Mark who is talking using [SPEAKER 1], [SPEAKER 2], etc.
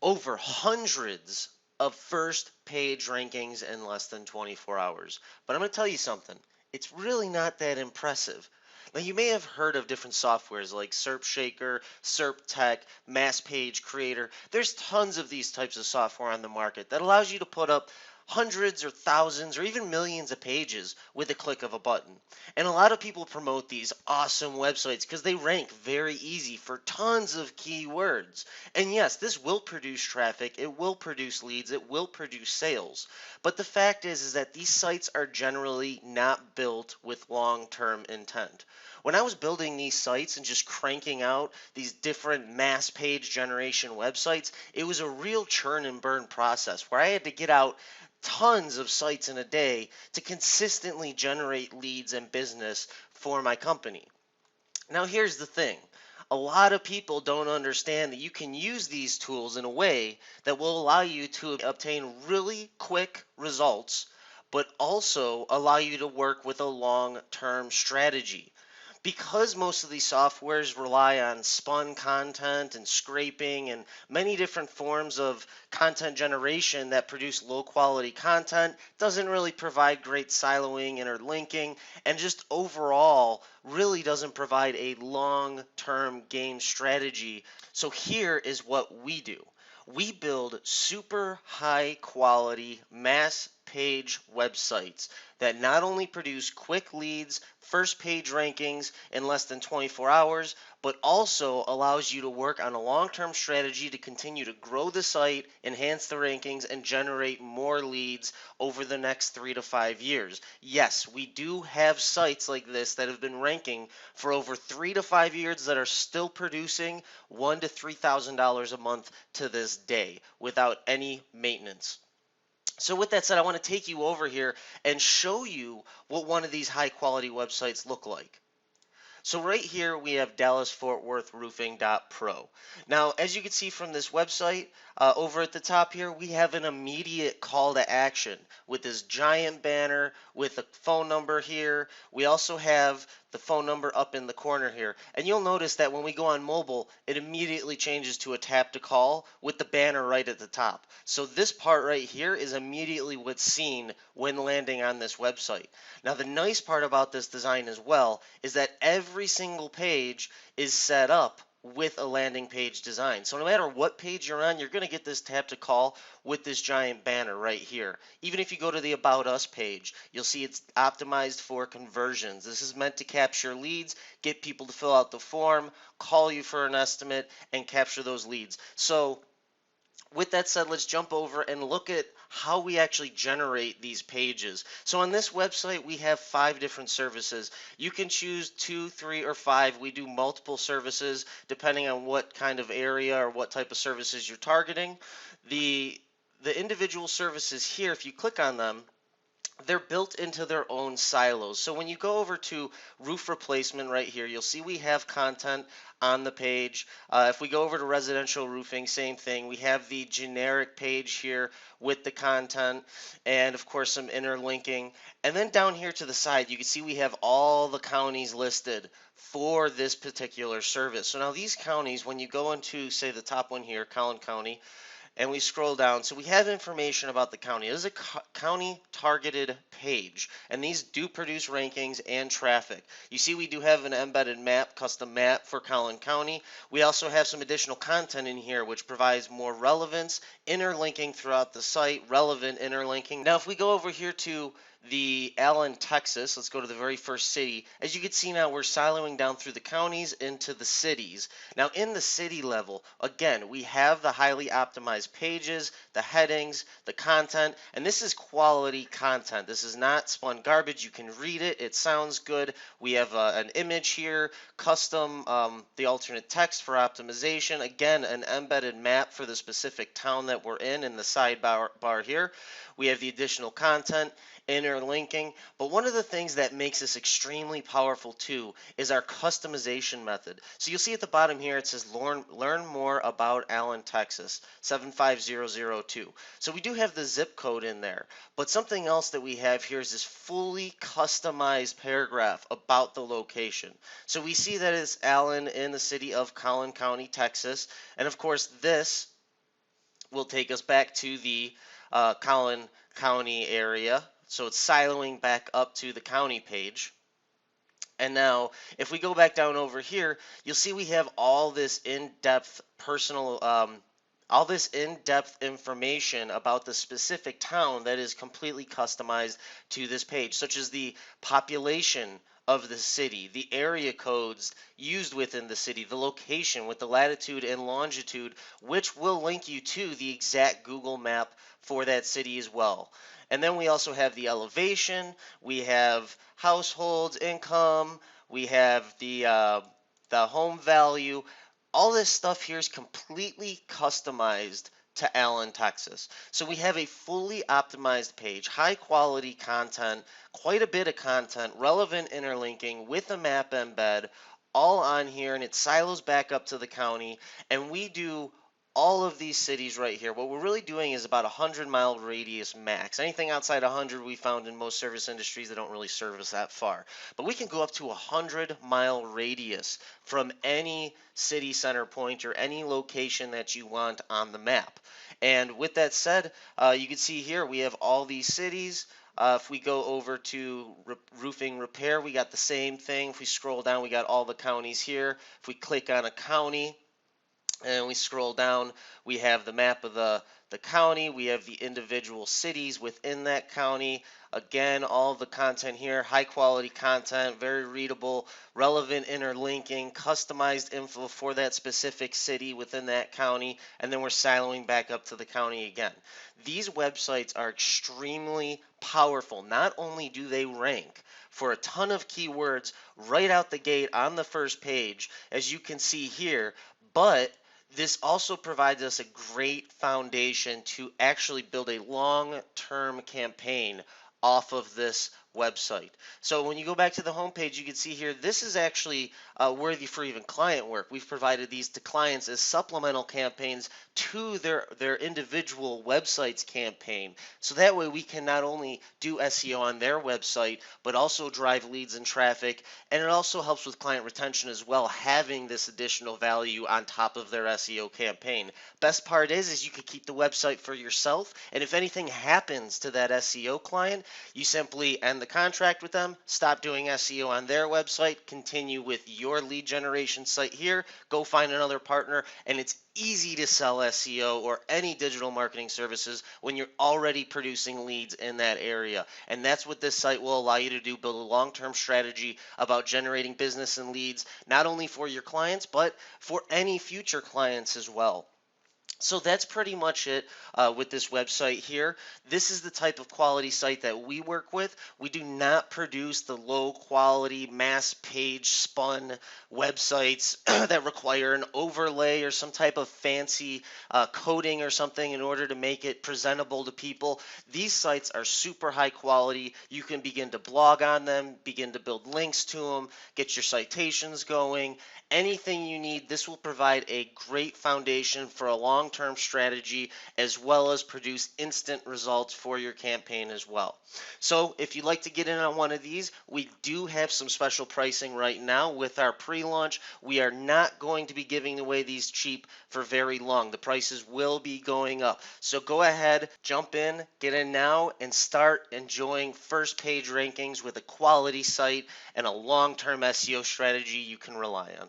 [SPEAKER 1] over hundreds of first page rankings in less than 24 hours. But I'm going to tell you something. It's really not that impressive. Now, you may have heard of different softwares like SERP Shaker, SERP Tech, Mass Page Creator. There's tons of these types of software on the market that allows you to put up hundreds or thousands or even millions of pages with a click of a button. And a lot of people promote these awesome websites because they rank very easy for tons of keywords. And yes, this will produce traffic, it will produce leads, it will produce sales. But the fact is that these sites are generally not built with long-term intent. When I was building these sites and just cranking out these different mass page generation websites, it was a real churn and burn process where I had to get out tons of sites in a day to consistently generate leads and business for my company. Now, here's the thing. A lot of people don't understand that you can use these tools in a way that will allow you to obtain really quick results, but also allow you to work with a long-term strategy. Because most of these softwares rely on spun content and scraping and many different forms of content generation that produce low quality content, doesn't really provide great siloing, interlinking, and just overall really doesn't provide a long-term game strategy. So here is what we do. We build super high quality mass page websites that not only produce quick leads, first page rankings in less than 24 hours, but also allows you to work on a long-term strategy to continue to grow the site, enhance the rankings, and generate more leads over the next 3 to 5 years. Yes, we do have sites like this that have been ranking for over 3 to 5 years that are still producing $1,000 to $3,000 a month to this day without any maintenance. So with that said, I want to take you over here and show you what one of these high quality websites look like. So right here we have DallasFortWorthRoofing.pro. Now, as you can see from this website, over at the top here, we have an immediate call to action with this giant banner with a phone number here. We also have the phone number up in the corner here. And you'll notice that when we go on mobile, it immediately changes to a tap to call with the banner right at the top. So this part right here is immediately what's seen when landing on this website. Now, the nice part about this design as well is that every single page is set up with a landing page design. So no matter what page you're on, you're going to get this tap to call with this giant banner right here. Even if you go to the About Us page, you'll see it's optimized for conversions. This is meant to capture leads, get people to fill out the form, call you for an estimate, and capture those leads. So with that said, let's jump over and look at how we actually generate these pages. So on this website, we have 5 different services. You can choose 2, 3, or 5. We do multiple services depending on what kind of area or what type of services you're targeting. The individual services here, if you click on them, they're built into their own silos. So when you go over to roof replacement right here, you'll see we have content on the page. If we go over to residential roofing, same thing. We have the generic page here with the content and of course some interlinking. And then down here to the side, you can see we have all the counties listed for this particular service. So now these counties, when you go into, say, the top one here, Collin County, and we scroll down, so we have information about the county. This is a county targeted page, and these do produce rankings and traffic. You see we do have an embedded map, custom map for Collin County. We also have some additional content in here which provides more relevance, interlinking throughout the site, relevant interlinking. Now if we go over here to the Allen, Texas, let's go to the very first city. As you can see now, we're siloing down through the counties into the cities. Now in the city level, again, we have the highly optimized pages, the headings, the content, and this is quality content. This is not spun garbage. You can read it. It sounds good. We have an image here, custom, the alternate text for optimization. Again, an embedded map for the specific town that we're in the sidebar here. We have the additional content, interlinking. But one of the things that makes this extremely powerful too is our customization method. So you'll see at the bottom here it says learn more about Allen, Texas 75002. So we do have the zip code in there. But something else that we have here is this fully customized paragraph about the location. So we see that it's Allen in the city of Collin County, Texas. And of course this will take us back to the Collin County area. So it's siloing back up to the county page. And now, if we go back down over here, you'll see we have all this in-depth all this in-depth information about the specific town that is completely customized to this page, such as the population of the city, the area codes used within the city, the location with the latitude and longitude, which will link you to the exact Google map for that city as well. And then we also have the elevation, we have households, income, we have the home value. All this stuff here is completely customized to Allen, Texas. So we have a fully optimized page, high quality content, quite a bit of content, relevant interlinking with a map embed, all on here, and it silos back up to the county. And we do all of these cities right here. What we're really doing is about a 100-mile radius max. Anything outside 100 we found in most service industries, they don't really service that far. But we can go up to a 100-mile radius from any city center point or any location that you want on the map. And with that said, you can see here we have all these cities. If we go over to roofing repair, we got the same thing. If we scroll down, we got all the counties here. If we click on a county, and we scroll down, we have the map of the county, we have the individual cities within that county. Again, all the content here, high quality content, very readable, relevant interlinking, customized info for that specific city within that county, and then we're siloing back up to the county again. These websites are extremely powerful. Not only do they rank for a ton of keywords right out the gate on the first page, as you can see here, but this also provides us a great foundation to actually build a long-term campaign off of this website. So when you go back to the homepage, you can see here, this is actually worthy for even client work. We've provided these to clients as supplemental campaigns to their individual website's campaign. So that way we can not only do SEO on their website, but also drive leads and traffic. And it also helps with client retention as well, having this additional value on top of their SEO campaign. Best part is you can keep the website for yourself. And if anything happens to that SEO client, you simply end the contract with them, stop doing SEO on their website, continue with your lead generation site here, go find another partner, and it's easy to sell SEO or any digital marketing services when you're already producing leads in that area. And that's what this site will allow you to do, build a long-term strategy about generating business and leads, not only for your clients, but for any future clients as well. So that's pretty much it with this website here. This is the type of quality site that we work with. We do not produce the low quality mass page spun websites that require an overlay or some type of fancy coding or something in order to make it presentable to people. These sites are super high quality. You can begin to blog on them, begin to build links to them, get your citations going. Anything you need, this will provide a great foundation for a long-term strategy as well as produce instant results for your campaign as well. So if you'd like to get in on one of these, we do have some special pricing right now with our pre-launch. We are not going to be giving away these cheap for very long. The prices will be going up. So go ahead, jump in, get in now, and start enjoying first page rankings with a quality site and a long-term SEO strategy you can rely on.